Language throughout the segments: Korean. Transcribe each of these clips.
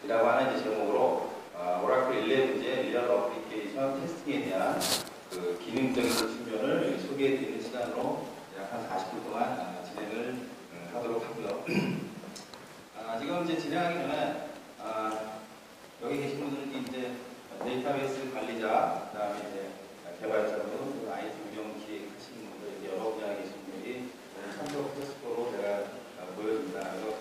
하는 이제 제목으로 오라클 11의 리얼 어플리케이션 테스팅에 대한 그 기능적인 측면을 소개해드리는 시간으로 약 한 40분 동안 진행을 하도록 하고요. 지금 이제 진행하기 전에 여기 계신 분들은 이제 데이터베이스 관리자, 그다음에 이제 개발자분, IT 운영 기획하시는 분들, 여러 분야에 계신 분들이 참석하셨을 거로 제가 보여집니다. 그래서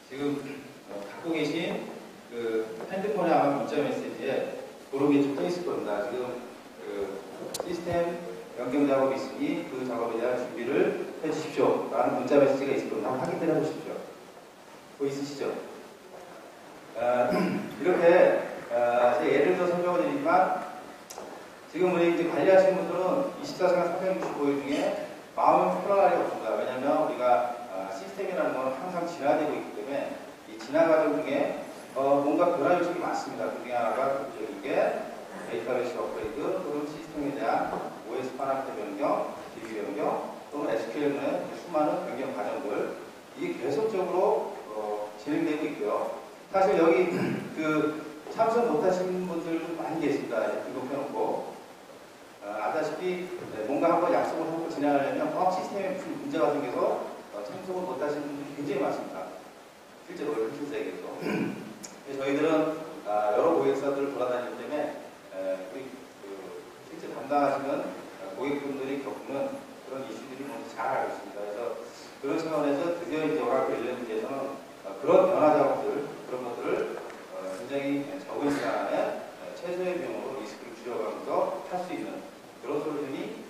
지금 갖고 계신 그 핸드폰에 아마 문자 메시지에 그런 게 좀 있을 겁니다. 지금 그 시스템 변경 작업이 있으니 그 작업에 대한 준비를 해주십시오. 라는 문자 메시지가 있을 겁니다. 한번 확인을 해보십시오. 그거 있으시죠? 이렇게 제가 예를 들어 설명을 드리지만 지금 우리 이제 관리하시는 분들은 24시간 365일 중에 마음이 편안할 게 없습니다. 왜냐하면 우리가 시스템이라는 건 항상 진화되고 있기 때문에 이 진화 과정 중에 뭔가 변화 요청이 많습니다. 그 중에 하나가 대표적인 게 데이터베이스 업그레이드 또는 시스템에 대한 OS 파라미터 변경, DB 변경 또는 SQL의 수많은 변경 과정들 이게 계속적으로 진행되고 있고요. 사실 여기 그 참석 못하신 분들 많이 계십니다. 등록해놓고 아다시피 뭔가 한번 약속을 하고 진행하려면 시스템에 무슨 문제가 생겨서 참석을 못하시는 분들이 굉장히 많습니다. 실제로 현실세계에서. 저희들은 여러 고객사들을 돌아다니기 때문에 실제 담당하시는 고객분들이 겪는 그런 이슈들이 먼저 잘 알고 있습니다. 그래서 그런 차원에서 드디어 이제 오라클 11에서는 그런 변화 작업들, 그런 것들을 굉장히 적은 시간 안에 최소의 비용으로 리스크를 줄여가면서 할 수 있는 그런 솔루션이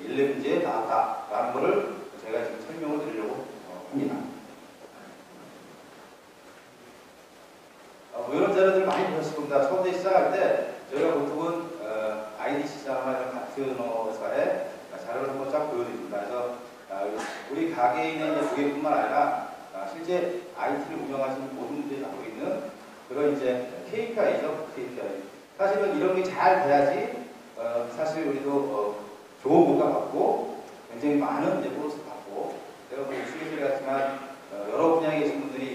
11에 나왔다라는 것을 제가 지금 설명을 드리려고 합니다. 이런 자료들 많이 보셨을 겁니다. 처음에 시작할 때 저희가 보통은 IDC사나 이런 같은 사의 자료를 한번 쫙 보여드립니다. 그래서 우리 가게에 있는 고객뿐만 아니라 실제 IT를 운영하시는 모든 분들이 갖고 있는 그런 이제 KPI죠. KPI. 사실은 이런 게 잘 돼야지 사실 우리도 좋은 뭔가 받고 굉장히 많은 이제 보너스 받고 제가 뭐 수익을 같지만 여러 분야에 계신 분들이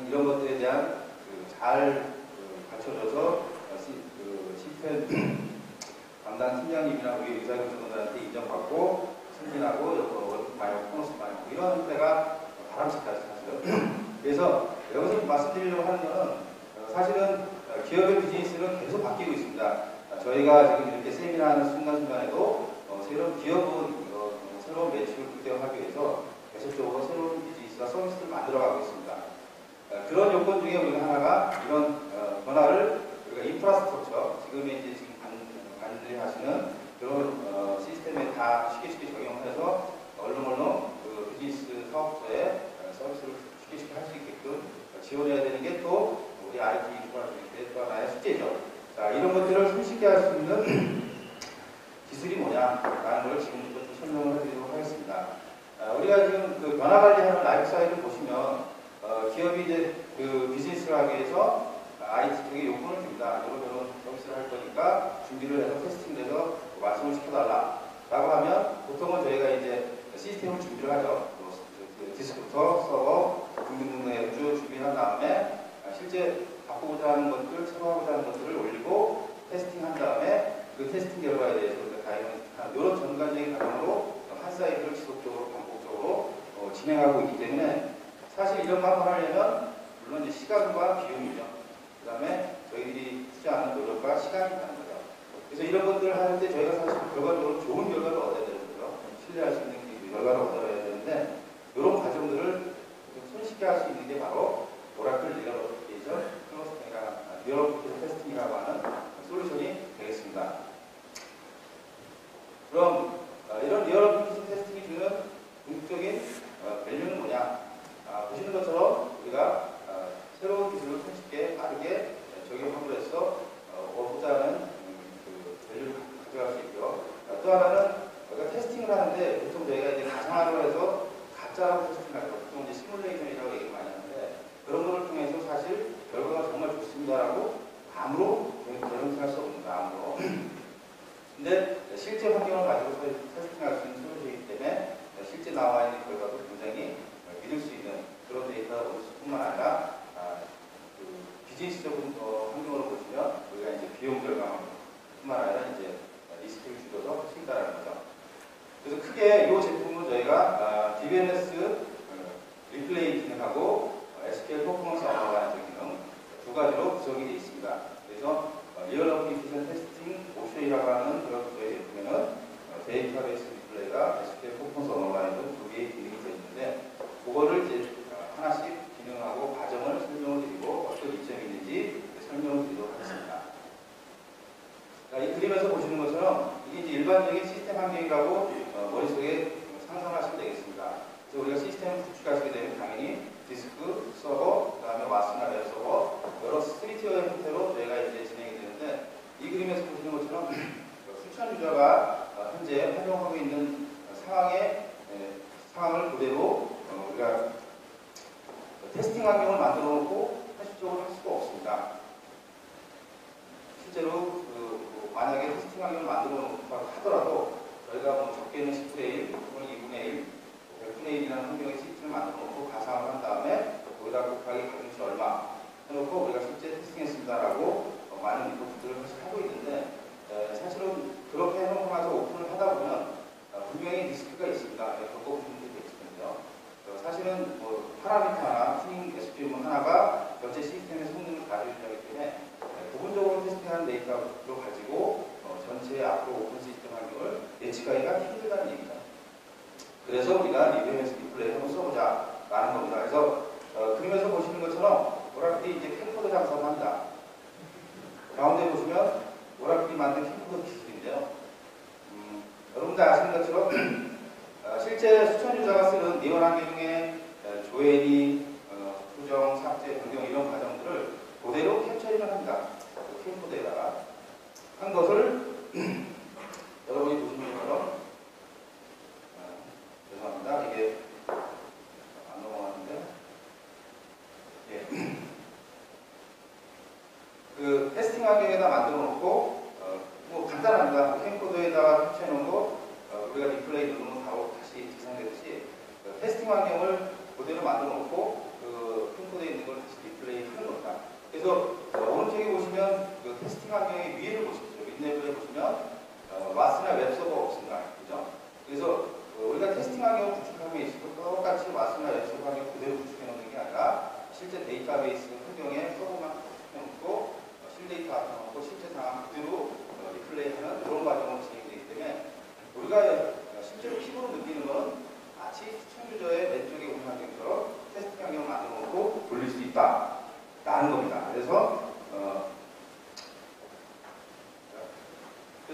이런 것들에 대한 잘 갖춰져서 시스템 담당 팀장님이나 우리 의사교수분들한테 인정받고 승진하고 월급 많이 받고 보너스 많이 받고 이런 데가 바람직하죠 사실은. 그래서 여기서 말씀드리려고 하는 것은 사실은 기업의 비즈니스는 계속 바뀌고 있습니다. 저희가 지금 이렇게 세미나하는 순간순간에도 새로운 기업은 새로운 매출을 극대화하기 위해서 계속적으로 새로운 비즈니스와 서비스를 만들어가고 있습니다. 그런 요건 중에 우리가 하나가 이런 변화를 우리가 인프라스트럭처 지금의 이제 지금 관리하시는 그런 시스템에 다 쉽게 적용해서 얼렁얼렁 그 비즈니스 사업소에 서비스를 쉽게 할 수 있게끔 지원해야 되는 게 또 우리 IT 인프라스트럭처의 또 하나의 숙제죠. 자, 이런 것들을 손쉽게 할 수 있는 기술이 뭐냐라는 걸 지금부터 좀 설명을 해드리도록 하겠습니다. 우리가 지금 그 변화 관리하는 라이프 사이클을 보시면 기업이 이제 그 비즈니스를 하기 위해서 IT 쪽에 요건을 줍니다. 이런 서비스를 할 거니까 준비를 해서 테스팅돼서 완성을 시켜달라라고 하면 보통은 저희가 이제 시스템을 준비를 하죠. 디스크부터 서버 등등등등에 쭉 준비한 다음에 실제 바꾸고자 하는 것들, 새로 하고자 하는 것들을 올리고 테스팅한 다음에 그 테스팅 결과에 대해서 우리가 이런 전반적인 과정으로 한 사이클을 지속적으로 반복적으로 진행하고 있기 때문에 사실 이런 거 한번 하려면 물론 이제 시간과 비용이죠. 그 다음에 저희들이 쓰지 않는 노력과 시간이 있다는 거죠. 그래서 이런 것들을 하는데 저희가 사실 결과적으로 좋은 결과를 얻어야 되는 거죠. 신뢰할 수 있는 결과를 얻어야 되는데 이런 과정들을 좀 손쉽게 할 수 있는 게 바로 오라클 리얼 어플리케이션 리얼 어플리케이션 테스팅이라고 하는 솔루션이 되겠습니다. 그럼 이런 리얼 어플리케이션 테스팅이 주는 궁극적인 밸류는 뭐냐? 보시는 것처럼 우리가 새로운 기술을 손쉽게 빠르게 적용함으로 해서 얻고자 하는 그 밸류를 가져갈 수 있고요. 또 하나는 우리가 테스팅을 하는데 보통 저희가 이제 가상화로 해서 가짜라고 테스팅하죠. 보통 이제 시뮬레이션이라고 얘기를 많이 하는데 그런 거를 통해서 사실 결과가 정말 좋습니다라고 암으로 결론할 수 없습니다. 암으로. 근데 실제 환경을 가지고 테스팅할 수 있는 솔루션이기 때문에 실제 나와 있는 결과도 굉장히 믿을 수 있는 그런 데이터가 없을 뿐만 아니라 비즈니스적인 환경으로 보시면 우리가 이제 비용 절감뿐만 아니라 이제 리스크를 줄여서 할 수 있다는 거죠. 그래서 크게 이 제품은 저희가 DBMS 리플레이 기능하고 SQL 퍼포먼스 언어라는 기능 두 가지로 구성이 되어 있습니다. 그래서 리얼 어플리케이션 테스팅 옵션이라고 하는 그런 저희 제품에는 데이터베이스 리플레이가 SQL 퍼포먼스 언어라는 두 개의 기능이 되어 있는데 그거를 이제 하나씩 기능하고 과정을 설명을 드리고 어떤 이점이 있는지 설명을 드리도록 하겠습니다. 이 그림에서 보시는 것처럼 이게 이제 일반적인 시스템 환경이라고 머릿속에 상상하시면 되겠습니다. 그래서 우리가 시스템을 구축하시게 되면 당연히 디스크, 서버, 그 다음에 와스나 웹 서버 여러 3티어의 형태로 저희가 이제 진행이 되는데 이 그림에서 보시는 것처럼 수천 유저가 현재 활용하고 있는 상황을 그대로 우리가 테스팅 환경을 만들어 놓고 현실적으로 할 수가 없습니다. 실제로 만약에 테스팅 환경을 만들어 놓고 하더라도 저희가 뭐 적게는 10분의 1, 혹은 2분의 1, 100분의 1이라는 환경의 시스템을 만들어 놓고 가상을 한 다음에 거기다 곱하기 가중치 얼마 해놓고 우리가 실제 테스팅했습니다라고 많은 리포트들을 하고 있는데 사실은 그렇게 해놓고 나서 오픈을 하다 보면 분명히 리스크가 있습니다. 겪어보시면 되겠거든요. 사실은 뭐 파라미터 하나, 튜닝 SPM 하나가 전체 시스템의 성능을 가져주기 때문에 부분적으로 테스팅하는 데이터로 가지고 전체 앞으로 오픈 시스템 환경을 예측하기가 힘들다는 얘기입니다. 그래서 우리가 DBMS 리플레이 한번 써보자라는 겁니다. 그래서 그림에서 보시는 것처럼 오라클이 이제 캠코더 장사를 합니다. 가운데 보시면 오라클이 만든 캠코더 기술인데요. 여러분들 아시는 것처럼 실제 수천 유저가 쓰는 리얼 환경의 조회리, 수정, 삭제, 변경 이런 과정들을 그대로 캡처링을 합니다. 캠코더에다가 한 것을 여러분이 보시는 것처럼 죄송합니다. 이게 안 넘어가는데 예. 그 테스팅 환경에다 만들어 놓고 뭐 간단합니다. 캠코더에다가 캡처해 놓은 거 우리가 리플레이 누르면 바로 다시 재생되듯이 테스팅 환경을 그대로 만들어 놓고 그 캠코더에 있는 걸 다시 리플레이 하는 겁니다. 그래서 오른쪽에 보시면 그 테스팅 환경의 위에를 보십시오. 윗레벨에 보시면 와스나 웹서버가 없습니다. 그죠? 그래서 우리가 테스팅 환경을 구축하고 있고 똑같이 와스나 웹서버 환경 그대로 구축해 놓는 게 아니라 실제 데이터베이스 환경에 서버만 구축해 놓고 실데이터 앞에 놓고 실제 상황 그대로 리플레이하는 그런 과정으로 진행되기 때문에 우리가 실제로 피부로 느끼는 건 마치 수천 유저의 왼쪽에 오는 환경처럼 테스팅 환경을 만들어 놓고 돌릴 수 있다라는 겁니다. 그래서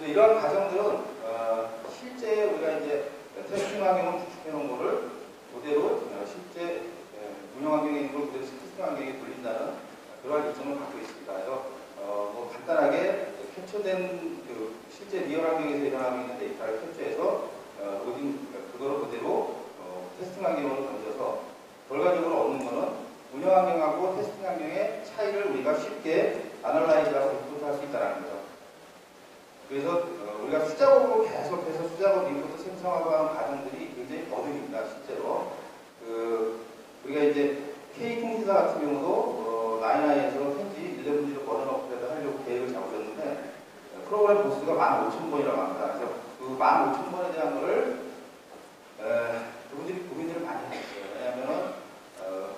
이러한 과정들은 실제 우리가 이제 테스팅 환경을 구축해 놓은 거를 그대로 실제 운영 환경에 있는 걸 그대로 테스팅 환경에 돌린다는 그러한 이점을 갖고 있습니다. 그래서 뭐 간단하게 캡처된 그 실제 리얼 환경에서 일어나고 있는 데이터를 캡처해서 그거를 그대로 테스팅 환경으로 던져서 결과적으로 얻는 거는 운영 환경하고 테스팅 환경의 차이를 우리가 쉽게 아널라이즈하고 리포트할 수 있다는 거죠. 그래서 우리가 수작업으로 계속해서 수작업 리포트 생성하고 하는 과정들이 굉장히 버든입니다. 실제로 우리가 이제 K통신사 같은 경우도 9i에서 편지 11G로 버전 업그레이드 하려고 계획을 잡으셨는데 프로그램 보수가 15,000번이라고 합니다. 그래서 그 15,000번에 대한 거를 그분들이 고민을 많이 했어요. 왜냐하면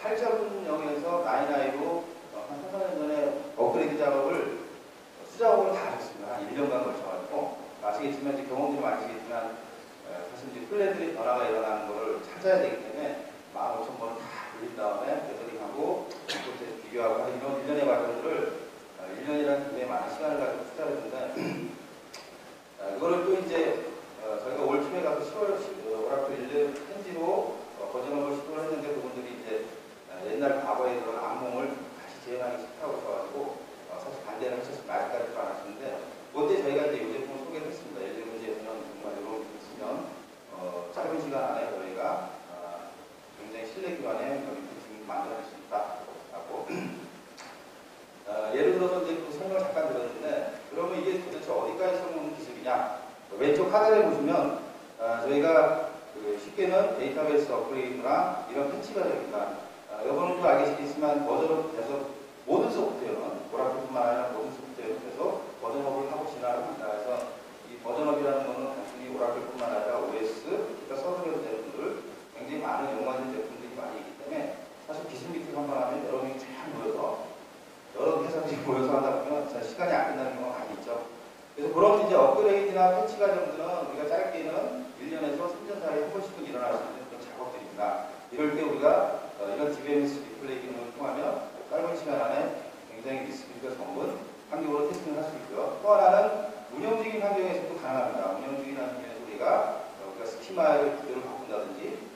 8.0에서 9i로 한 3-4년 전에 업그레이드 작업을 수작업으로 다 하셨습니다. 한 1년간 걸쳐가지고 아시겠지만 이제 경험들이 많으시겠지만 사실 이제 플랜들이 변화가 일어나는 거를 찾아야 되기 때문에 15,000번을 다 돌린 다음에 레터링하고 또 비교하고 하는 이런 1년의 과정들을 1년이라는 굉장히 많은 시간을 가지고 투자를 했는데 이거를 또 이제 저희가 올 초에 가서 10월 오라클 1년 편지로 버전업을 시도를 했는데 그분들이 이제 옛날 과거에 그런 악몽을 다시 재현하기 싫다고 하셔가지고 사실 반대를 하셨습니다. 아직까지도 안 하시는데 그때 저희가 이제 이 제품을 소개를 했습니다. 예를 문제에서는 정말 이런 있으면 짧은 시간 안에 저희가 굉장히 신뢰 기반의 리포팅을 만들어낼 수 있다라고 예를 들어서 이제 그 설명을 잠깐 드렸는데 그러면 이게 도대체 어디까지 써먹는 기술이냐? 왼쪽 하단에 보시면 저희가 쉽게는 데이터베이스 업그레이드나 이런 패치 과정입니다. 여러분도 알겠지만 버전업 돼서 모든 소프트웨어 업데이트나 패치 과정들은 우리가 짧게는 1년에서 3년 사이에 한 번씩은 일어날 수 있는 그런 작업들입니다. 이럴 때 우리가 이런 DBMS 디플레이 기능을 통하면 짧은 시간 안에 굉장히 리스크가 적은 환경으로 테스팅을 할 수 있고요. 또 하나는 운영적인 환경에서도 가능합니다. 운영적인 환경에서 우리가 스키마를 구조를 바꾼다든지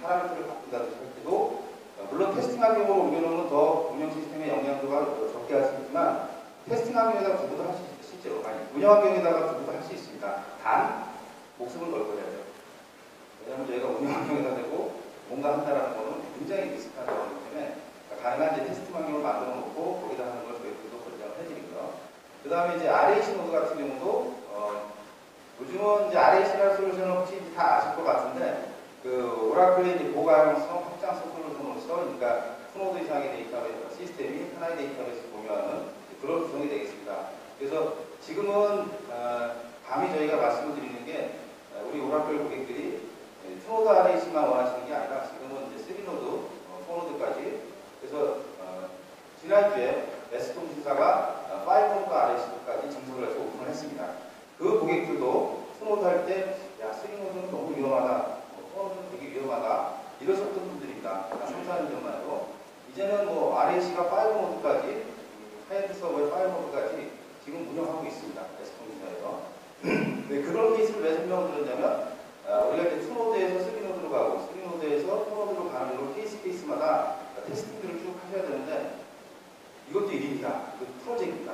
파라미터를 바꾼다든지 할 때도 물론 테스팅 환경으로 옮겨놓으면 더 운영 시스템의 영향도가 적게 할 수 있지만 테스팅 환경에다가 두고도 할 수 있어요. 실제로 운영 환경에다가 두고도 할 수 있습니다. 단 목숨을 걸고 해야 돼요. 왜냐하면 저희가 운영 환경에다 대고 뭔가 한다라는 거는 굉장히 리스크한 거기 때문에 가능한 이제 테스트 환경을 만들어 놓고 거기다 하는 걸 저희들도 권장을 해드리고요. 그 다음에 이제 RAC 노드 같은 경우도 요즘은 이제 RAC라는 솔루션을 혹시 다 아실 것 같은데 그 오라클의 이제 고가용성 확장성 솔루션으로서 그러니까 푸노드 이상의 데이터베이스 시스템이 하나의 데이터베이스 공유하는 그런 구성이 되겠습니다. 그래서 지금은 감히 저희가 말씀을 드리는 게 우리 오라클 고객들이 푸노드 RAC만 원하시는 게 아니라 지금은 이제 3노드, 4노드까지 그래서 지난주에 S통신사가 5노드 RAC까지 증설을 해서 오픈을 했습니다. 그 고객들도 4노드 할 때 야 3노드는 너무 위험하다, 4노드는 되게 위험하다 이러셨던 분들입니다. 한 3, 4년 전만 해도 이제는 뭐 RAC가 5노드까지 하이엔드 서버의 5노드까지 지금 운영하고 있습니다. S통신사에서. 네, 그런 케이스를 왜 설명을 드렸냐면 우리가 이제 2노드에서 3노드로 가고 3노드에서 4노드로 가는 걸 케이스마다 테스팅들을 쭉 하셔야 되는데 이것도 일입니다. 이것도 프로젝트입니다.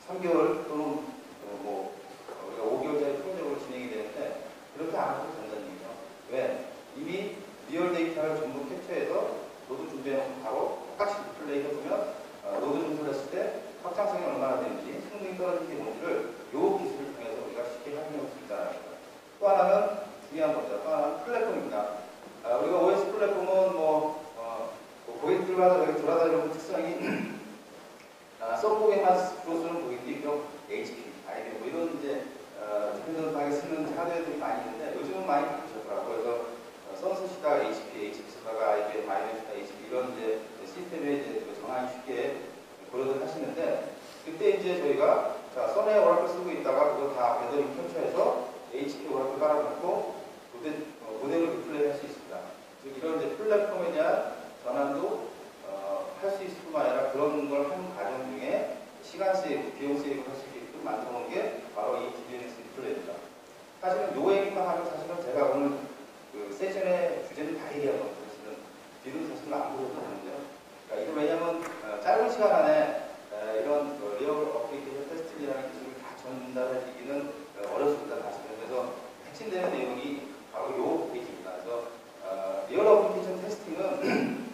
3개월 또는 우리가 5개월짜리 프로젝트로 진행이 되는데 그렇게 안 해도 된다는 얘기죠. 왜? 이미 리얼 데이터를 전부 캡처해서 노드 준비해놓고 바로 똑같이 디플레이 해보면 노드 준비했을 때 확장성이 얼마나 되는지 성능이 떨어지는지 뭔지를 이 기술을 통해서 우리가 쉽게 확인할 수 있다는 거죠. 또 하나는 중요한 겁니다. 또 하나는 플랫폼입니다. 우리가 OS 플랫폼은 고객들마다 여기 돌아다니는 특성이 서브 고객만 주로 쓰는 고객들이 있고 HP, IBM 이런 이제 디펜던트하게 쓰는 하드웨어들이 많이 있는데 요즘은 많이 바꾸셨더라고요. 그래서 선 쓰시다가 HP 쓰다가 IBM, 쓰다가 HP 이런 이제 시스템에 이제 정확히 쉽게 고려를 하시는데 그때 이제 저희가 선에 오라클 쓰고 있다가 그거 다 배더링 캡처해서 HP 오라클 깔아놓고 모델을 디플레이 할 수 있습니다. 즉 이런 이제 플랫폼에 대한 전환도 할 수 있을 뿐만 아니라 그런 걸 한 과정 중에 시간 세이브, 비용 세이브 할 수 있게끔 만들어 놓은 게 바로 이 DBMS 디플레이입니다. 사실은 요 얘기만 하면 사실은 제가 오늘 그 세션의 주제를 다 얘기하는 거예요. 사실은 뒤로 사실은 안 보여도 되는데요. 그러니까 이거 왜냐면 짧은 시간 안에 이런 리얼 어플리케이션 테스팅이라는 기술을 다 전달해드리기는 어렵습니다. 사실은. 그래서 핵심되는 내용이 바로 요 페이지입니다. 그래서 리얼 어플리케이션 테스팅은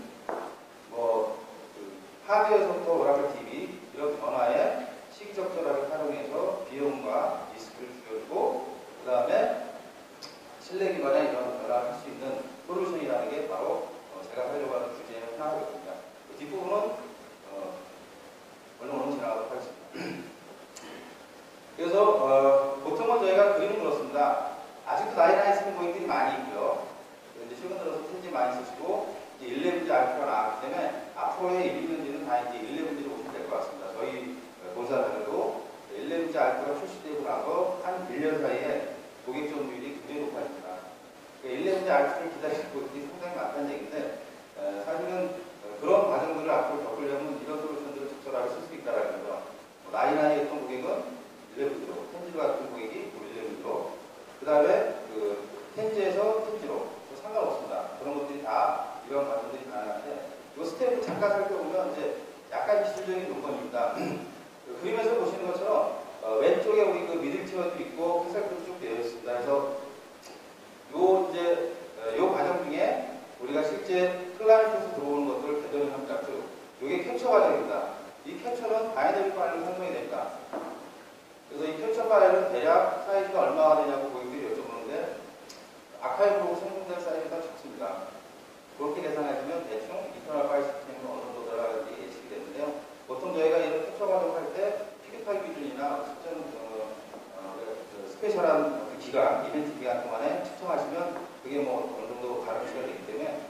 하드웨어부터 오라클 DB 이런 변화에 시기적절하게 활용해서 비용과 리스크를 줄여주고 그 다음에 신뢰 기반의 이런 변화를 할 수 있는 솔루션이라는 게 바로 제가 하려고 하는 주제의 하나겠습니다. 그 뒷부분은 얼른 지나가도록 하겠습니다. 그래서 보통은 저희가 그림은 그렇습니다. 아직도 나이 쓰는 고객들이 많이 있고요. 이제 최근 들어서 텐지 많이 쓰시고 이제 11지 알파가 나왔기 때문에 앞으로의 1년지는 다 이제 11지로 오시면 될 것 같습니다. 저희 본사들도 11지 알파가 출시되고 나서 한 1년 사이에 고객 점유율이 굉장히 높아집니다. 11지 알파를 기다리는 고객들이 상당히 많다는 얘기인데 사실은 그런 과정들을 앞으로 겪으려면 이런 솔루션들을 적절하게 쓸 수 있다는 거죠. 나이나이였던 고객은 11지로, 텐지 같은 고객이 11지로, 그 다음에 그 텐지에서 텐지로 상관없습니다. 그런 것들이 다 이런 과정들이 가능한데 이 스텝을 잠깐 살펴보면 이제 약간 기술적인 요건입니다. 그 그림에서 보시는 것처럼 왼쪽에 우리 그 미들 티어도 있고 회색도 쭉 되어 있습니다. 그래서 요 과정 중에 우리가 실제 클라이언트에서 들어오는 것들을 배더링합니다. 이게 캡처 과정입니다. 이 캡처는 바이너리 파일로 생성이 됩니다. 그래서 이 캡처 파일은 대략 사이즈가 얼마가 되냐고 고객들이 여쭤보는데 아카이브로 생성된 사이즈가 적습니다. 그렇게 계산하시면 대충 인터널 파일 시스템으로 어느 정도 들어가는지 예측이 되는데요. 보통 저희가 이런 캡처 과정을 할 때 피드파일 기준이나 스페셜한 그 기간, 이벤트 기간 동안에 측정하시면 그게 뭐 어느 정도 가름 시간이 되기 때문에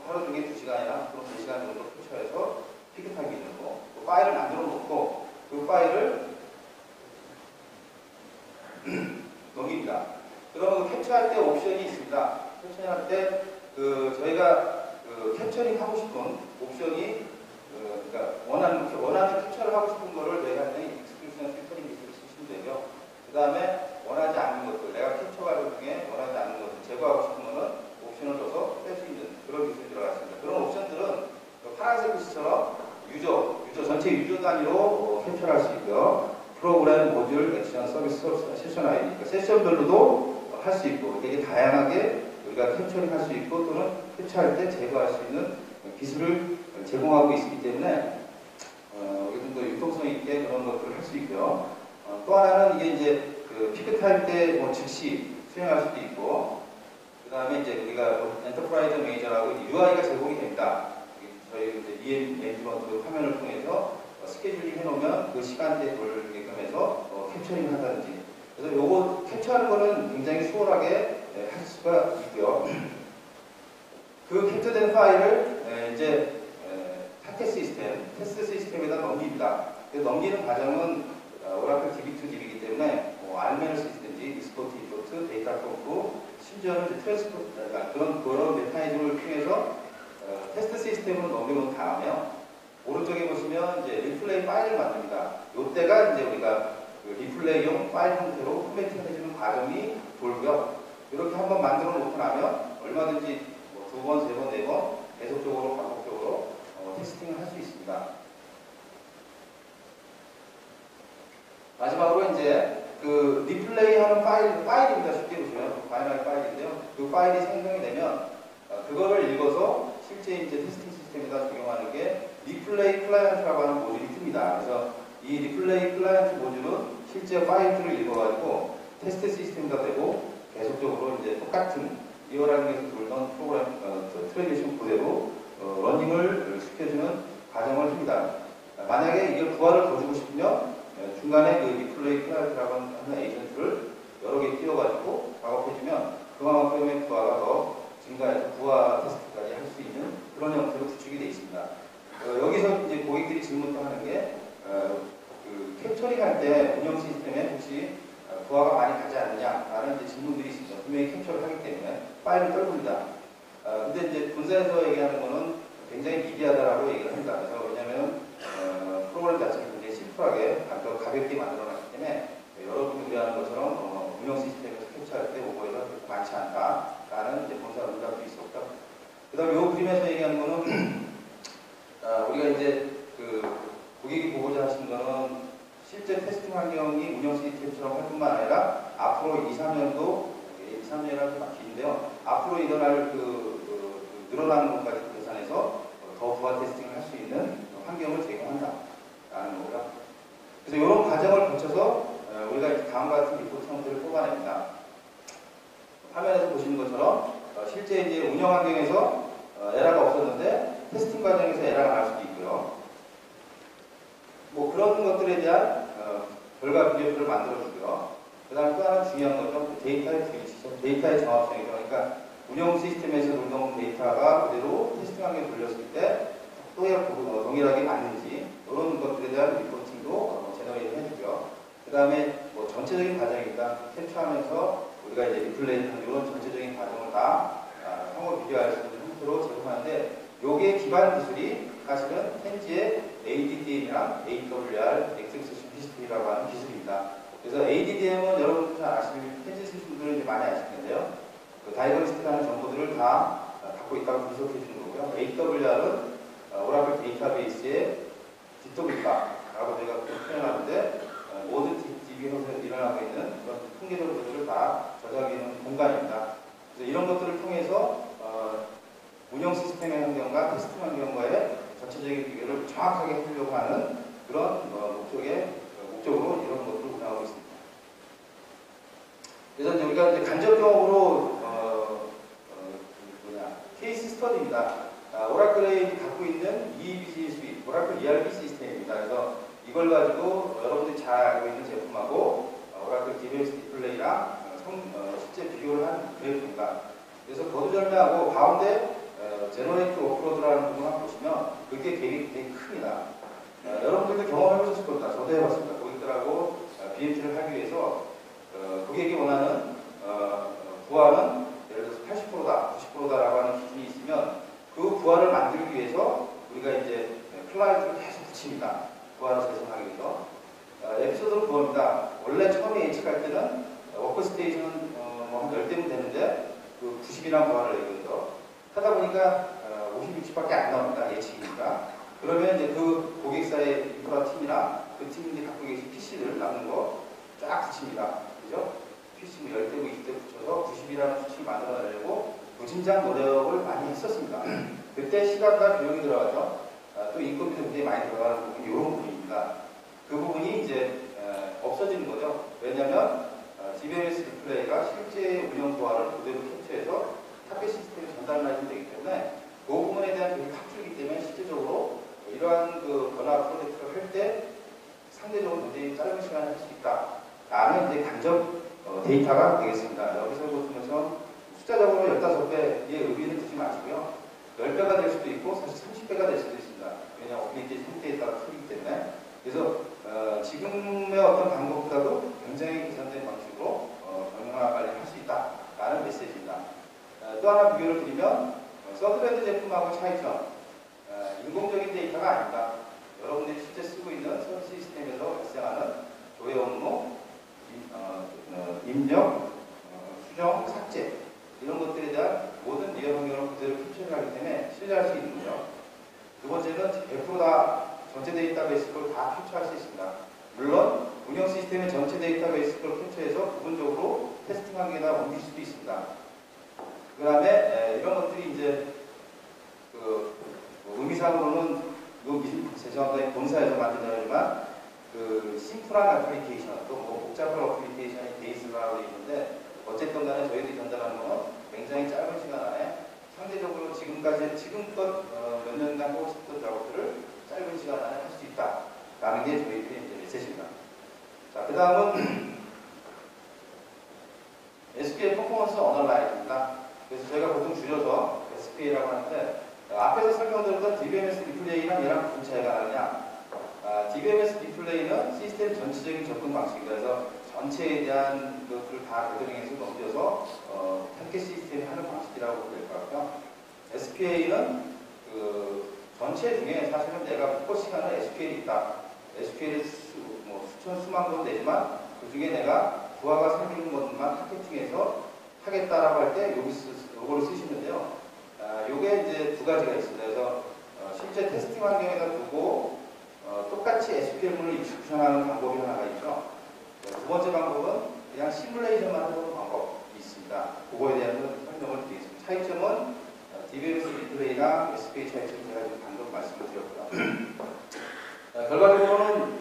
하루 중에 2시간이나 또는 3시간 정도 캡처해서 피드파일 기준으로 그 파일을 만들어 놓고 그 파일을 때 저희가 캡처링 하고 싶은 옵션이 그러니까 원하는 캡처를 하고 싶은 거를 저희가 그냥 익스크루션 필터링 기술을 쓰시면 되고요. 그 다음에 원하지 않는 것들, 내가 캡처 과정 중에 원하지 않는 것들 제거하고 싶은 거는 옵션을 줘서 뺄 수 있는 그런 기술이 들어갔습니다. 그런 옵션들은 파란색 글씨처럼 유저 전체 유저 단위로 캡처를 할 수 있고요. 프로그램, 모듈, 액션, 서비스, 세션 아이디, 그러니까 세션별로도 할 수 있고 되게 다양하게 우리가 캡처링 할 수 있고 또는 캡처할 때 제거할 수 있는 기술을 제공하고 있기 때문에 좀 더 융통성 있게 그런 것들을 할 수 있고요. 또 하나는 이게 이제 피크 타임 때 즉시 수행할 수도 있고, 그 다음에 이제 우리가 엔터프라이즈 매니저라고 UI가 제공이 됩니다. 저희 이제 EM 매니지먼트 화면을 통해서 스케줄링 해놓으면 그 시간대에 돌게끔 해서 캡처링 한다든지. 그래서 요거 캡처하는 거는 굉장히 수월하게 할 수가 있고요. 그 캡처된 파일을 이제 테스트 시스템에다 넘깁니다. 넘기는 과정은 오라클 DB2DB이기 때문에 알멘을 쓰든지 익스포트, 임포트, 데이터 펌프, 심지어는 이제 트랜스포트 그런 메커니즘을 통해서 테스트 시스템으로 넘겨놓은 다음에 오른쪽에 보시면 이제 리플레이 파일을 만듭니다. 이때가 이제 우리가 리플레이용 파일 형태로 포매팅을 해주는 과정이 돌고요. 이렇게 한번 만들어 놓고 나면 얼마든지 두 번, 세 번, 네 번 계속적으로 반복적으로 테스팅을 할 수 있습니다. 마지막으로 이제 리플레이하는 파일입니다. 쉽게 보시면 바이너리 파일인데요. 그 파일이 생성이 되면 그거를 읽어서 실제 이제 테스팅 시스템에다 적용하는 게 리플레이 클라이언트라고 하는 모듈이 뜹니다. 그래서 이 리플레이 클라이언트 모듈은 실제 파일들을 읽어가지고 테스트 시스템에다 대고 계속적으로 이제 똑같은 리얼하게에서 돌던 프로그램 트랜지션 그대로 러닝을 시켜주는 과정을 합니다. 만약에 이걸 부하를 더 주고 싶으면 중간에 그 리플레이 클라이언트라고 하는 에이전트를 여러 개 띄워가지고 작업해주면 그만큼의 부하가 더 증가해서 부하 테스트까지 할 수 있는 그런 형태로 구축이 되어 있습니다. 여기서 이제 고객들이 질문도 하는 게 캡처링 할 때 운영 시스템에 혹시 부하가 많이 가지 않느냐라는 이제 질문들이 있습니다. 분명히 캡처를 하기 때문에 파일을 떨굽니다. 근데 이제 본사에서 얘기하는 거는 굉장히 미비하다라고 얘기를 합니다. 그래서 왜냐하면 프로그램 자체가 굉장히 심플하게 가볍게 만들어놨기 때문에 여러분이 우려하는 것처럼 운영 시스템에서 캡처할 때 오버가 많지 않다라는 이제 본사 응답도 있었고요. 그 다음에 이 그림에서 얘기하는 거는 우리가 이제 고객이 보고자 하신 거는 실제 테스팅 환경이 운영 시스템처럼 할 뿐만 아니라 앞으로 2, 3년이라도 막 긴데요. 앞으로 일어날 늘어나는 것까지 계산해서 더 부하 테스팅을 할 수 있는 환경을 제공한다라는 거고요. 그래서 이런 과정을 거쳐서 우리가 다음과 같은 리포트 형태를 뽑아냅니다. 화면에서 보시는 것처럼 실제 이제 운영 환경에서 에러가 없었는데 테스팅 과정에서 에러가 날 수도 있고요. 뭐 그런 것들에 대한 결과 비교표를 만들어주고요. 그 다음에 또 하나 중요한 거죠. 데이터의 뷰리티죠. 데이터의 정확성이죠. 그러니까 운영 시스템에서 돌던 데이터가 그대로 테스팅 환경에 돌렸을 때 동일하게 맞는지 이런 것들에 대한 리포팅도 제너레이트 해주고요. 그 다음에 뭐 전체적인 과정입니다. 캡처하면서 우리가 이제 리플레이하는 이런 전체적인 과정을 다 상호 비교할 수 있는 형태로 제공하는데 요게 기반 기술이 사실은 현지의 ADDM이랑 AWR, Execution History라고 하는 기술입니다. 그래서 ADDM은 여러분들 잘 아시는 현지 쓰신 분들은 이제 많이 아실 텐데요. 다이버시티라는 정보들을 다 갖고 있다고 분석해 주는 거고요. AWR은 오라클 데이터베이스의 뒷도입니다라고 저희가 표현하는데 모든 DB에서 일어나고 있는 그런 통계 정보들을 다 저장하는 공간입니다. 그래서 이런 것들을 통해서 운영 시스템의 환경과 테스트 환경과의 전체적인 비교를 정확하게 해주려고 하는 그런 목적으로 이런 것들을 운영하고 있습니다. 그래서 이제 우리가 이제 간접 경험으로 케이스 스터디입니다. 오라클이 갖고 있는 EEBC 수입, 오라클 ERP 시스템입니다. 그래서 이걸 가지고 여러분들이 잘 알고 있는 제품하고 오라클 DBS 디플레이랑 실제 비교를 한 그래프입니다. 그래서 거두절미하고 가운데 제너레이트 오프로드라는 부분을 보시면 그게 되게 큽니다. 여러분들도 경험해보셨을 겁니다. 저도 해봤습니다. 고객들하고 BMT를 하기 위해서 고객이 원하는 부하는 예를 들어서 80%다, 90%다라고 하는 기준이 있으면 그 부하를 만들기 위해서 우리가 이제 클라이언트를 계속 붙입니다. 부하를 재생하기 위해서. 에피소드는 그겁니다. 원래 처음에 예측할 때는 워크스테이션 뭐 한 10대면 되는데 그 90이라는 부하를 내거든요. 하다 보니까 50, 60밖에 안 나옵니다. 예측이니까. 그러면 이제 그 고객사의 인프라 팀이나 그 팀이 갖고 계신 PC를 남는 거 쫙 붙입니다. 그죠? PC 뭐 10대, 20대 붙여서 90이라는 수치를 만들어내려고 무진장 노력을 많이 했었습니다. 그때 시간과 비용이 들어가죠. 또 인건비도 굉장히 많이 들어가는 부분이 이런 부분입니다. 그 부분이 이제 없어지는 거죠. 왜냐하면 DBMS 디플레이가 실제 운영 부하를 그대로 캡처해서 타겟 시스템에 전달하면 되기 때문에 그 부분에 대한 비용이 탁 줄기 때문에 실제적으로 이러한 그 변화 프로젝트를 할 때 상대적으로 굉장히 짧은 시간에 할 수 있다. 라는 이제 간접 데이터가 되겠습니다. 여기서 보시면 숫자적으로 15배의 의미는 두지 마시고요. 10배가 될 수도 있고 사실 30배가 될 수도 있습니다. 왜냐하면 어플리케이션 형태에 따라 틀리기 때문에. 그래서 지금의 어떤 방법보다도 굉장히 개선된 방식으로 경영을 빨리 할 수 있다라는 메시지입니다. 또 하나 비교를 드리면 서드밴드 제품하고 차이점. 인공적인 데이터가 아닙니다. 여러분들이 실제 쓰고 있는 서드 시스템에서 발생하는 조회 업무, 입력, 수정, 삭제 이런 것들에 대한 모든 리얼 환경을 그대로 캡처를 하기 때문에 신뢰할 수 있는 거죠. 두 번째는 100% 다 전체 데이터베이스 걸 다 캡처할 수 있습니다. 물론 운영 시스템의 전체 데이터베이스 걸 캡처해서 부분적으로 테스팅 환경에다 옮길 수도 있습니다. 그 다음에 이런 것들이 이제 의미상으로는 죄송합니다. 본사에서 만든다지만 그 심플한 애플리케이션 또 뭐 복잡한 애플리케이션이 베이스라고 되어 있는데 어쨌든 간에 저희들이 전달하는 건 굉장히 짧은 시간 안에 상대적으로 지금껏 몇 년간 하고 싶던 작업들을 짧은 시간 안에 할 수 있다라는 게 저희들의 이제 메시지입니다. 자, 그 다음은 SQL 퍼포먼스 어널라이즈입니다. 그래서 저희가 보통 줄여서 SQL이라고 하는데 앞에서 설명드렸던 DBMS 디플레이랑 얘랑 무슨 차이가 나느냐? DBMS 디플레이는 시스템 전체적인 접근 방식이다. 그래서 전체에 대한 것들을 다 레더링해서 넘겨서 타겟 시스템이 하는 방식이라고 보면 될 것 같고요. SQL은 그 전체 중에 사실은 내가 포커싱하는 SQL이 있다. SQL이 수천 수만 건 되지만 그 중에 내가 부하가 생기는 것만 타겟팅해서 하겠다라고 할 때 요거를 쓰시는데요. 요게 이제 두 가지가 있습니다. 그래서 실제 테스팅 환경에다 두고 똑같이 SQL문을 익스큐션하는 방법이 하나가 있죠. 두 번째 방법은 그냥 시뮬레이션만 하는 방법이 있습니다. 그거에 대한 설명을 드리겠습니다. 차이점은 DBMS 리플레이나 SQL 차이점 제가 지금 방금 말씀을 드렸고요. 결과적으로는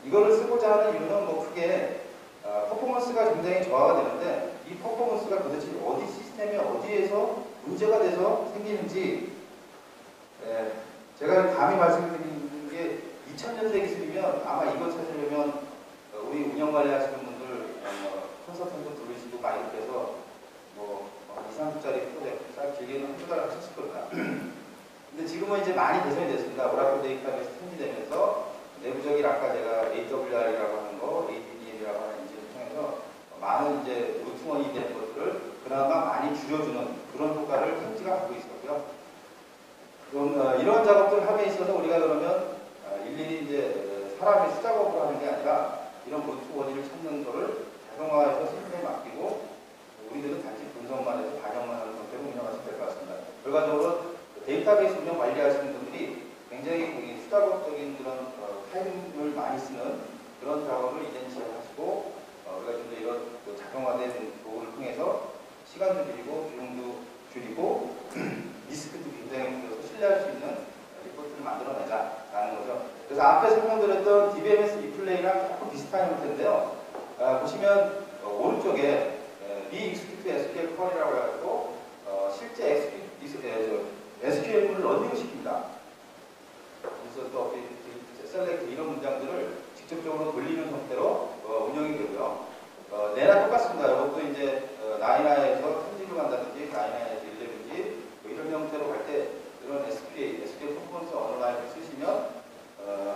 이거를 쓰고자 하는 이유는 뭐 크게 퍼포먼스가 굉장히 저하가 되는데 이 퍼포먼스가 도대체 어디 시스템에 어디에서 문제가 돼서 생기는지 제가 감히 말씀드리는 게 2000년대 기술이면 아마 이거 찾으려면 우리 운영관리 하시는 분들 컨설턴트 부르시고 막 이렇게 해서 뭐 2, 3주짜리 프로젝트 잘 길게는 한두 달 하셨을 겁니다. 근데 지금은 이제 많이 개선이 됐습니다. 오라클 데이터베이스 통지되면서 내부적인 아까 제가 AWR이라고 하는 거, ADDM이라고 하는 인지를 통해서 많은 이제 루트원이 되는 것들을 그나마 많이 줄여주는 그런 효과를 통지가 갖고 있었고요. 그럼 이런 작업들 함에 있어서 우리가 그러면 일일이 이제 사람이 수작업을 하는 게 아니라 이런 루트 원인을 찾는 거를 자동화해서 시스템에 맡기고 우리들은 단지 분석만 해서 반영만 하는 형태로 운영하시면 될 것 같습니다. 결과적으로 데이터베이스 운영 관리하시는 분들이 굉장히 수작업적인 그런 타임을 많이 쓰는 그런 작업을 이제 시작하시고 우리가 좀 더 이런 자동화된 도구를 통해서 시간도 줄이고 비용도 줄이고 리스크도 굉장히 줄여서 신뢰할 수 있는 리포트를 만들어내자라는 거죠. 그래서 앞에 설명드렸던 DBMS 리플레이랑 조금 비슷한 형태인데요. 보시면 오른쪽에 비익스큐트 SQL 쿼리라고 해가지고 실제 SQL문을 런닝 시킵니다. 그래서 또 셀렉트 이런 문장들을 직접적으로 돌리는 형태로 운영이 되고요. 내랑 똑같습니다. 이것도 이제 나이나에서 편집을 간다든지 나이나에서 일레든지 뭐 이런 형태로 갈 때 이런 SQL 퍼포먼스 어널라이즈를 쓰시면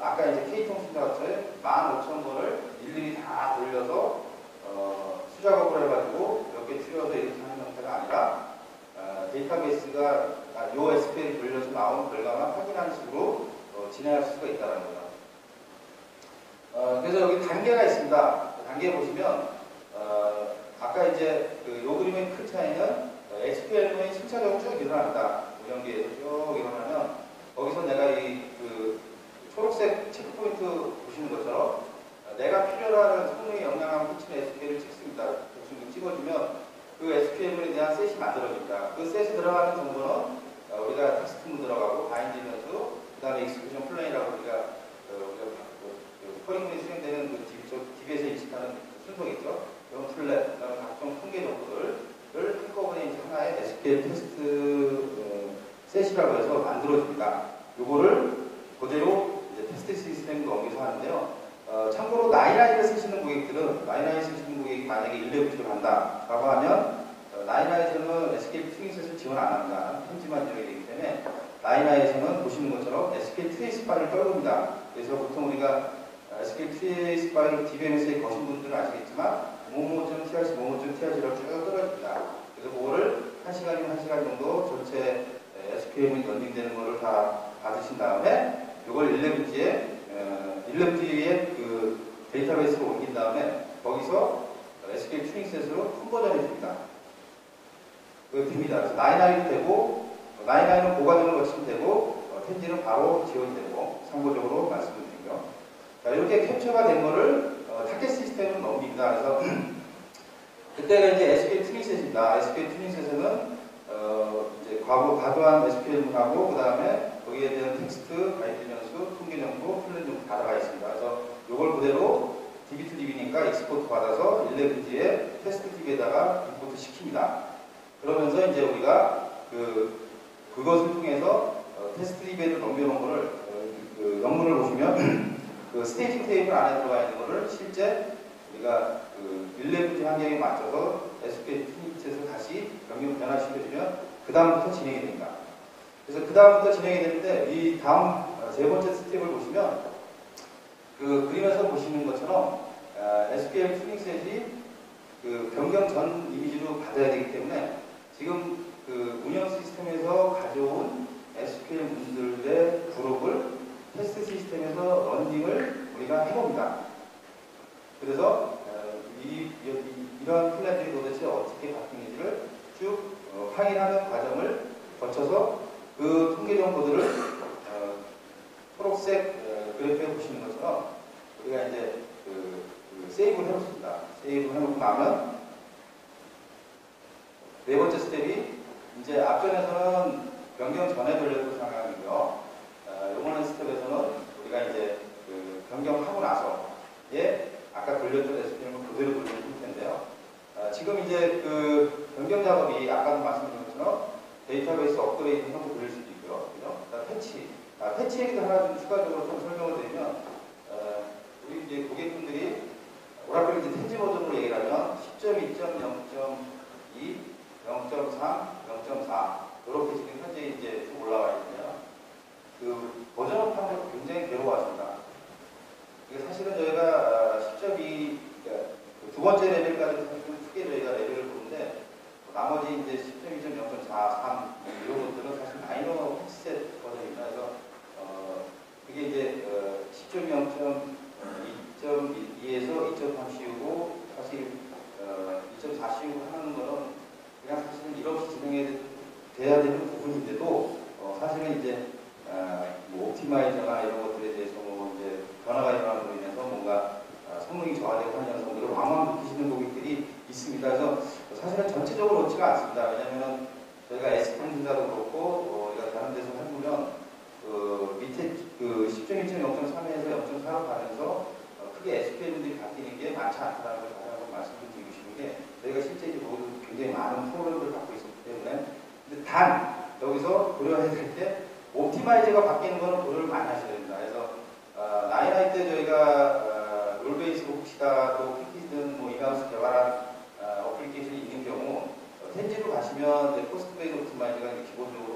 아까 이제 K통신사처럼 15,000번을 일일이 다 돌려서 수작업을 해가지고 몇 개 추려서 이렇게 하는 형태가 아니라 데이터베이스가 요 SQL 돌려서 나온 결과만 확인하는 식으로 진행할 수가 있다는 거죠. 그래서 여기 단계가 있습니다. 단계 보시면 아까 이제 요 그림의 큰 차이는 SQL문이 순차적으로 쭉 일어납니다. 운영기에서 쭉 일어나면 거기서 내가 초록색 체크포인트 보시는 것처럼 내가 필요로 하는 성능에 영향을 끼치는 SQL을 찍습니다. 대충 찍어주면 그 SQL문에 대한 셋이 만들어집니다. 그 셋에 들어가는 정보는 우리가 텍스트문 들어가고 바인드 변수, 그 다음에 익스큐션 플레인이라고 우리가 코딩문이 수행되는 그 DB에서 인식하는 순서겠죠. 그런 플랫, 그 다음에 각종 통계 정보들을 한꺼번에 이제 하나의 SQL 테스트 셋이라고 해서 만들어줍니다. 요거를 그대로 이제 테스트 시스템으로 옮겨서 하는데요. 참고로 나인아이를 쓰시는 고객들은, 나인아이 쓰시는 고객이 만약에 1레벨을 간다라고 하면, 나인아이에서는 SQL 트윈셋을 지원 안 합니다. 편지만 지원이 되기 때문에, 나인아이에서는 보시는 것처럼 SQL 트레이스 파일을 떨굽니다. 그래서 보통 우리가 SQL 트레이스 파일을 DBMS에 거신 분들은 아시겠지만, 뭐뭐.trc, 뭐뭐.trc라고 쭉 떨어집니다. 그래서 그거를 1시간이면 1시간 정도 전체 SQL문이 런닝되는 거를 다 받으신 다음에, 이걸 1레벨지에 그 데이터베이스로 옮긴 다음에 거기서 SQL 트윈셋으로 컨버전해 줍니다. 그게 됩니다. 그래서 99도 되고, 99는 고과정을 거치면 되고, 텐지는 바로 지원이 되고, 참고적으로 말씀을 드리고요. 자, 이렇게 캡처가 된 거를 타겟 시스템으로 넘깁니다. 그래서 그때가 이제 SQL 트윈셋입니다. SQL 트윈셋에는 이제 과도한 SQL문하고 그 다음에 거기에 대한 텍스트, 바인드 변수, 통계 정보, 플랜 정보 다 들어가 있습니다. 그래서 이걸 그대로 DB2DB니까 익스포트 받아서 11G에 테스트 DB에다가 임포트 시킵니다. 그러면서 이제 우리가 그것을 통해서 테스트 DB에도 넘겨놓은 거를 영문을 보시면 그 스테이징 테이블 안에 들어가 있는 거를 실제 우리가 11G 환경에 맞춰서 SQL 트윈셋에서 다시 변경 변화시켜주면 그 다음부터 진행이 됩니다. 그래서 그 다음부터 진행이 되는데 이 다음 세 번째 스텝을 보시면 그림에서 보시는 것처럼 SQL 트윈셋이 변경 전 이미지로 받아야 되기 때문에 지금 운영 시스템에서 가져온 SQL 문들의 그룹을 테스트 시스템에서 런닝을 우리가 해봅니다. 그래서 이러한 플랜들이 도대체 어떻게 바뀌는지를 쭉 확인하는 과정을 거쳐서 그 통계 정보들을 초록색 그래프에 보시는 것처럼 우리가 이제 세이브를 해놓습니다. 세이브를 해놓고 나면 네 번째 스텝이 이제 앞전에서는 변경 전에 돌려준 상황이고요. 이번 스텝에서는 우리가 이제 변경하고 나서 아까 돌려준 SQL을 그대로 돌려줄 텐데요. 지금 이제 변경 작업이 아까도 말씀드린 것처럼 데이터베이스 업그레이드 형태 돌릴 수도 있고요. 그죠? 패치. 패치 얘기도 하나 좀 추가적으로 좀 설명을 드리면, 우리 이제 고객분들이 오라클 이제 텐지 버전으로 얘기를 하면 10.2.0.2, 0.3, 0.4 이렇게 지금 현재 이제 쭉 올라와 있는데요. 버전업 하는 것도 굉장히 괴로워하십니다. 이게 사실은 저희가 10.2, 두 번째 레벨까지 크게 저희가 레벨을 보는데, 나머지 이제 10.2.0.4, 3 이런 것들은 사실 마이너 패치셋 버전입니다. 그래서 그게 이제 10.0.2.2에서 2.3 씌우고 사실 2.4 씌우고 하는 거는 그냥 사실은 이렇게 진행돼야 되는 부분인데도 사실은 이제 뭐 옵티마이저나 이런 것들에 대해서 뭐 이제 변화가 일어남으로 인해서 뭔가 성능이 저하되고 하는 현상들을 왕왕 느끼시는 고객들이 있습니다. 그래서 사실은 전체적으로 그렇지가 않습니다. 왜냐하면 저희가 SQL도 그렇고 우리가 다른 데서 해보면 밑에 10.2.0.3에서 0.4로 가면서 크게 SQL들이 바뀌는 게 많지 않다는 걸 다시 한번 말씀을 드리고 싶은 게 저희가 실제 이제 굉장히 많은 프로그램들을 갖고 있었기 때문에 근데 단 여기서 고려해야 될 때 옵티마이저가 바뀌는 거는 고려를 많이 하셔야 됩니다. 그래서 99 때 저희가 롤베이스로 혹시나 또 패키지든 뭐 인하우스 개발한 어플리케이션이 있는 경우 텐지로 가시면 이제 코스트 베이스 옵티마이저가 기본적으로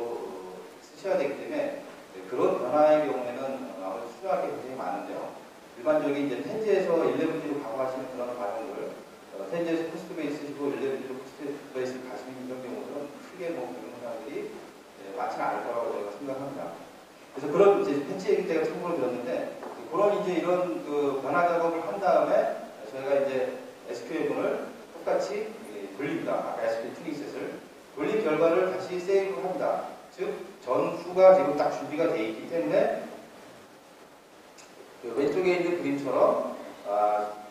쓰셔야 되기 때문에 그런 변화의 경우에는 아무래도 수정할 게 굉장히 많은데요. 일반적인 이제 텐지에서 11G로 가고 하시는 그런 과정들 텐지에서 코스트 베이스 쓰시고 11G로 코스트 베이스를 가시는 이런 경우들은 크게 크게 뭐 그런 사람들이 많지는 않을 거라고 저희가 생각합니다. 그래서 그런 이제 패치 얘기 때가 참고로 들었는데 그런 이제 이런 그 변화 작업을 한 다음에 저희가 이제 SQL문을 똑같이 돌립니다. 아까 SQL 튜닝셋을 돌린 결과를 다시 세이브합니다. 즉 전후가 지금 딱 준비가 되어 있기 때문에 그 왼쪽에 있는 그림처럼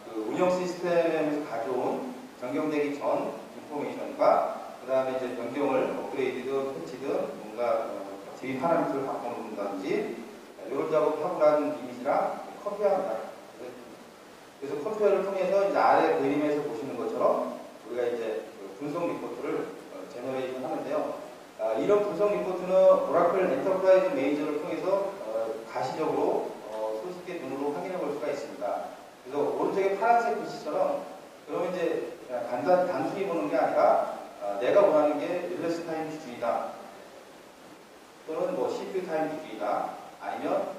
그 운영 시스템에서 가져온 변경되기 전 인포메이션과 그 다음에 이제 변경을 업그레이드든 패치든 뭔가 DB 파라미터를 바꿔놓는다든지 이런 작업하고 난 이미지랑 컴페어합니다. 그래서 컴페어를 통해서 이제 아래 그림에서 보시는 것처럼 우리가 이제 분석 리포트를 제너레이션 하는데요. 이런 분석 리포트는 오라클 엔터프라이즈 매니저를 통해서 가시적으로 손쉽게 눈으로 확인해 볼 수가 있습니다. 그래서 오른쪽에 파란색 글씨처럼 그러면 이제 단순히 보는 게 아니라 내가 원하는 게 릴레스 타임 기준이다. 또는 뭐 CPU 타임 기준이다. 아니면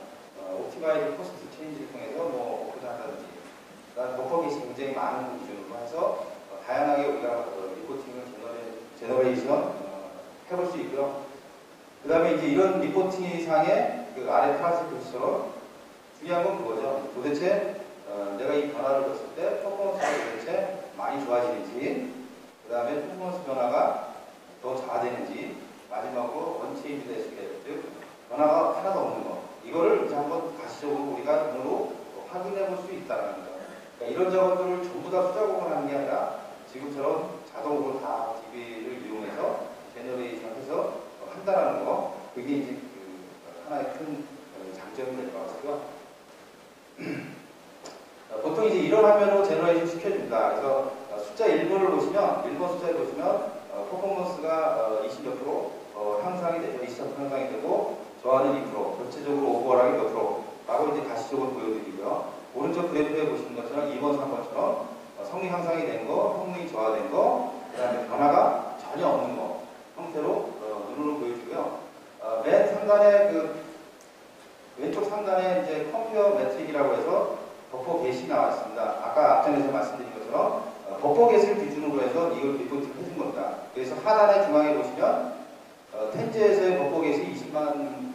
옵티마이즈 코스트 체인지를 통해서 뭐 오픈한다든지 버퍼 게시 굉장히 많은 기준으로 해서 다양하게 우리가 리포팅을 제너레이션 해볼 수 있고요. 그 다음에 이제 이런 리포팅 상의 그 아래 파란색 글씨처럼 중요한 건 그거죠. 도대체 내가 이 변화를 줬을 때 퍼포먼스가 도대체 많이 좋아지는지, 그 다음에 퍼포먼스 변화가 더 자아되는지, 마지막으로 언체인지 됐을 때, 즉 변화가 하나도 없는 거. 이거를 이제 한번 가시적으로 우리가 눈으로 확인해 볼 수 있다는 거죠. 그러니까 이런 작업들을 전부 다 수작업을 하는 게 아니라 지금처럼 자동으로 다 DB를 이용해서 제너레이션 해서 한다는 거. 그게 이제 하나의 큰 장점이 될 것 같고요. 보통 이제 이런 화면으로 제너레이션 시켜준다. 그래서 숫자 1번을 보시면, 1번 숫자를 보시면, 퍼포먼스가 20몇 프로 향상이 되죠. 20% 향상이 되고, 저하는 2%, 전체적으로 오버락이 몇 프로, 라고 이제 가시적으로 보여드리고요. 오른쪽 그래프에 보시는 것처럼 2번, 3번처럼 성능 향상이 된 거, 성능이 저하된 거, 그 다음에 변화가 전혀 없는 거, 형태로 눈으로 보여주고요. 맨 상단에 왼쪽 상단에 이제 컴퓨어 매트릭이라고 해서 버퍼 게시 나와 있습니다. 아까 앞전에서 말씀드린 것처럼 버퍼 게시를 기준으로 해서 이걸 리포팅을 해준 겁니다. 그래서 하단의 중앙에 보시면 텐즈에서의 버퍼 게시 20만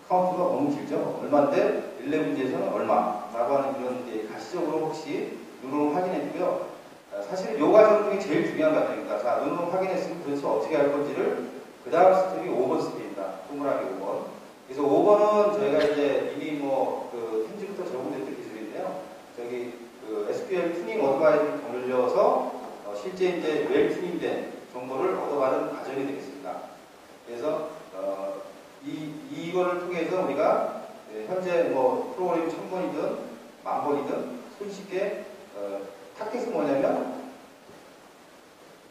카운트가 너무 길죠. 얼마인데 11G에서는 얼마라고 하는 이런 이제 가시적으로 혹시 눈으로 확인해 주고요. 사실 요 과정 중에 제일 중요한 과정입니다. 자, 눈으로 확인했으면 도대체 어떻게 할 건지를 그 다음 스텝이 5번 스텝입니다. 동그라미 5번. 그래서 5번은 저희가 이제 이미 텐즈부터 적용됐던 기술인데요. 저기 SQL 튜닝 어드바이저를 돌려서 실제 이제 웰 튜닝된 정보를 얻어가는 과정이 되겠습니다. 그래서 이거를 통해서 우리가 현재 뭐 프로그램 1000번이든 10,000번이든 손쉽게 타겟은 뭐냐면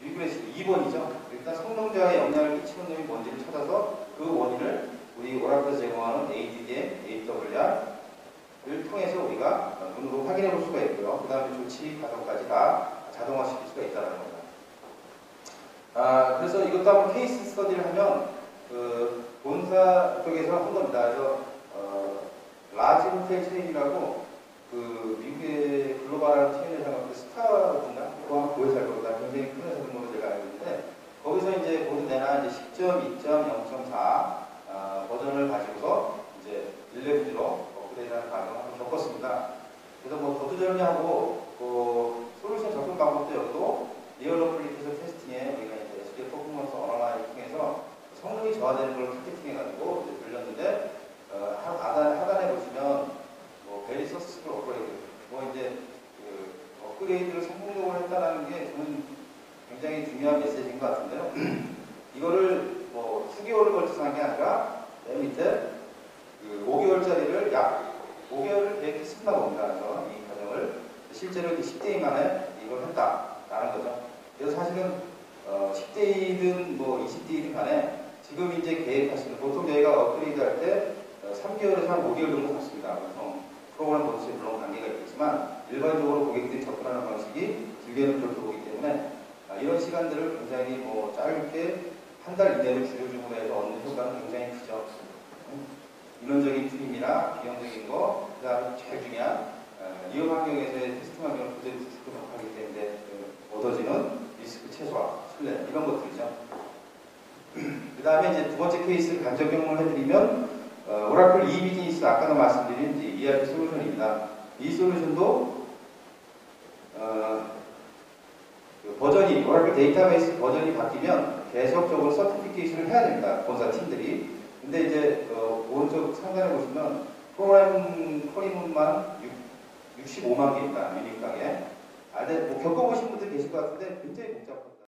리그레스 2번이죠. 일단 성능자에 영향을 끼치는 놈이 뭔지를 찾아서 그 원인을 우리 오라클에서 제공하는 ADDM, AWR을 통해서 우리가 눈으로 확인해 볼 수가 있고요. 그 다음에 조치 과정까지 다 자동화시킬 수가 있다는 겁니다. 그래서 이것도 한번 케이스 스터디를 하면 본사 쪽에서 한 겁니다. 그래서 라지 호텔 체인이라고 미국의 글로벌 체인 회사가 스타인가 그거 한번 보여줄 겁니다. 굉장히 큰 회사인 걸로 제가 알고 있는데 거기서 이제 모든 데나 이제 10점, 2점, 0.4 버전을 가지고서 이제 11G로 업그레이드하는 과정을 한번 겪었습니다. 그래서 뭐 도두절미하고 솔루션 접근 방법도 여기도 리얼 어플리케이션 테스팅에 우리가 이제 SQL 퍼포먼스 어널라이즈를 통해서 성능이 저하되는 걸 타겟팅해가지고 이제 돌렸는데 하단에 보시면 베리 서스를 업그레이드 이제 업그레이드를 성공적으로 했다는 게 저는 굉장히 중요한 메시지인 것 같은데요. 이거를 수개월을 걸쳐서 한 게 아니라 맨 밑에 5개월짜리를 약 5개월을 계획했었나 봅니다. 그래서 이 과정을 실제로 10대인 만에 이걸 했다라는 거죠. 그래서 사실은 10대이든 20대이든 간에 지금 이제 계획하시는 보통 저희가 업그레이드 할 때 3개월에서 한 5개월 정도 잡습니다. 보통 프로그램 본수에 물론 관계가 있겠지만 일반적으로 고객들이 접근하는 방식이 길게는 그렇게 보기 때문에 이런 시간들을 굉장히 짧게 한 달 이내로 줄여주고 해서 얻는 효과는 굉장히 크죠. 인원적인 튜닝이나 비용적인 거, 그 다음에 제일 중요한 이용 환경에서의 테스트 환경을 그대로 구축하기 때문에 얻어지는 리스크 최소화, 신뢰 이런 것들이죠. 그 다음에 이제 두 번째 케이스를 간접 경험을 해드리면 오라클 이비즈니스 아까도 말씀드린 이제 ERP 솔루션입니다. 이 솔루션도 그 버전이 오라클 데이터베이스 버전이 바뀌면 계속적으로 서티피케이션을 해야 됩니다. 본사 팀들이. 근데 이제 오른쪽 상단에 보시면 프로그램 커리문만 65만 개입니다. 유닛 강에. 뭐 겪어보신 분들 계실 것 같은데 굉장히 복잡합니다.